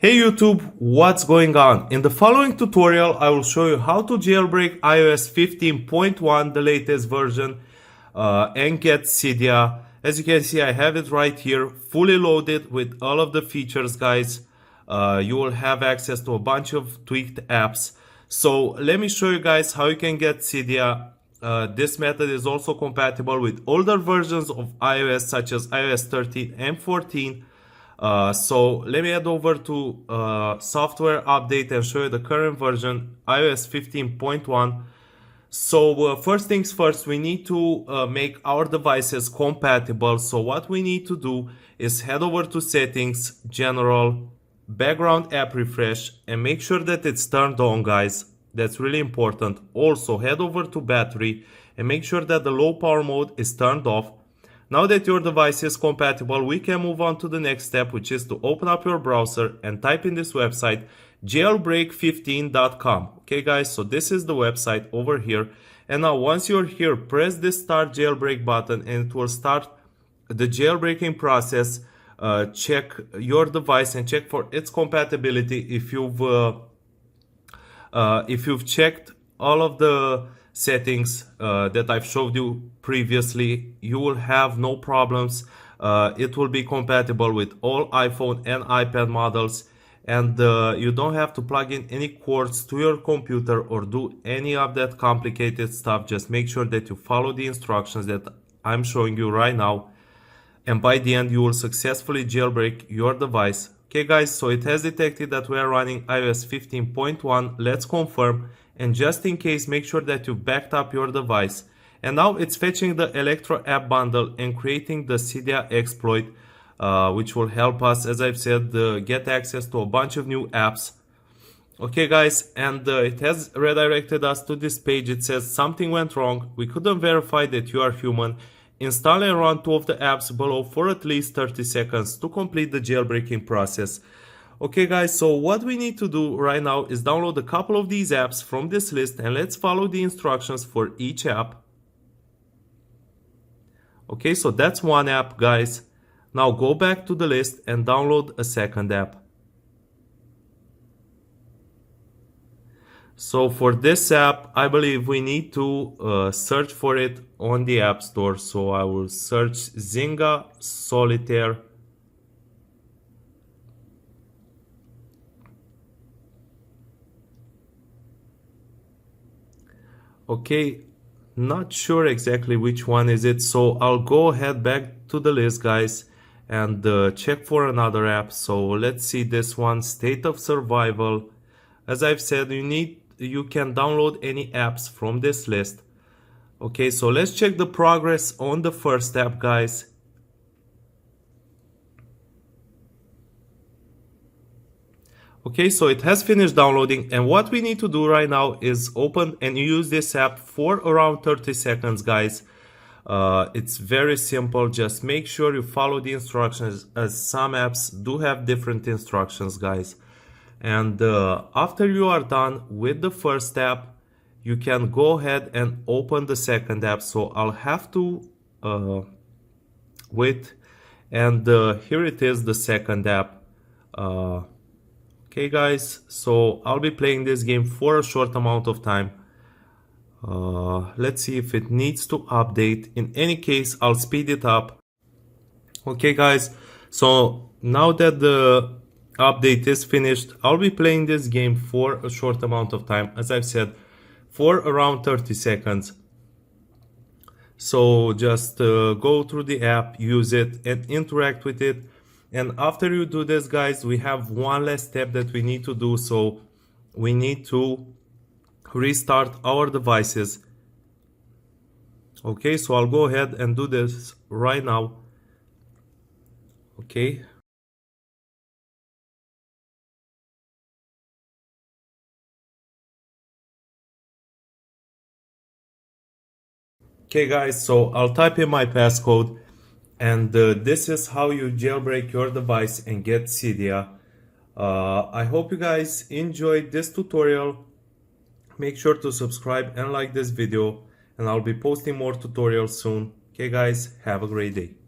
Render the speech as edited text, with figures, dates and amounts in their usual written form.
Hey YouTube, what's going on? In the following tutorial, I will show you how to jailbreak iOS 15.1, the latest version, and get Cydia. As you can see, I have it right here, fully loaded with all of the features, guys. You will have access to a bunch of tweaked apps. So let me show you guys how you can get Cydia. This method is also compatible with older versions of iOS, such as iOS 13 and 14. So let me head over to software update and show you the current version, iOS 15.1. So first things first, we need to make our devices compatible. So what we need to do is head over to settings, general, background app refresh, and make sure that it's turned on, guys. That's really important. Also head over to battery and make sure that the low power mode is turned off. Now that your device is compatible, we can move on to the next step, which is to open up your browser and type in this website, jailbreak15.com. Okay guys, so this is the website over here. And now once you're here, press this start jailbreak button and it will start the jailbreaking process. Check your device and check for its compatibility. If you've checked all of the settings that I've showed you previously, you will have no problems. It will be compatible with all iPhone and iPad models, and you don't have to plug in any cords to your computer or do any of that complicated stuff. Just make sure that you follow the instructions that I'm showing you right now, and by the end you will successfully jailbreak your device. Okay guys, so it has detected that we are running iOS 15.1. Let's confirm, and just in case, make sure that you backed up your device. And now it's fetching the Electro app bundle and creating the Cydia exploit, which will help us, as I've said, get access to a bunch of new apps. Okay guys, and it has redirected us to this page. It says something went wrong. We couldn't verify that you are human. Install and run 2 of the apps below for at least 30 seconds to complete the jailbreaking process. Okay guys, so what we need to do right now is download a couple of these apps from this list, and let's follow the instructions for each app. Okay, so that's one app, guys. Now go back to the list and download a second app. So for this app, I believe we need to search for it on the App Store. So I will search Zynga Solitaire. Okay, not sure exactly which one is it. So I'll go ahead back to the list, guys, and check for another app. So let's see this one, State of Survival. As I've said, you can download any apps from this list. Okay, so let's check the progress on the first app, guys. Okay, so it has finished downloading, and what we need to do right now is open and use this app for around 30 seconds, guys. It's very simple. Just make sure you follow the instructions, as some apps do have different instructions, guys. And after you are done with the first app, you can go ahead and open the second app. So I'll have to wait, and here it is, the second app. Okay guys, so I'll be playing this game for a short amount of time. Let's see if it needs to update. In any case, I'll speed it up. Okay guys, so now that the update is finished, I'll be playing this game for a short amount of time, as I've said, for around 30 seconds. So just go through the app, use it, and interact with it. And after you do this, guys, we have one last step that we need to do. So we need to restart our devices. Okay, so I'll go ahead and do this right now. Okay. Okay guys, so I'll type in my passcode, and this is how you jailbreak your device and get Cydia. I hope you guys enjoyed this tutorial. Make sure to subscribe and like this video, and I'll be posting more tutorials soon. Okay guys, have a great day.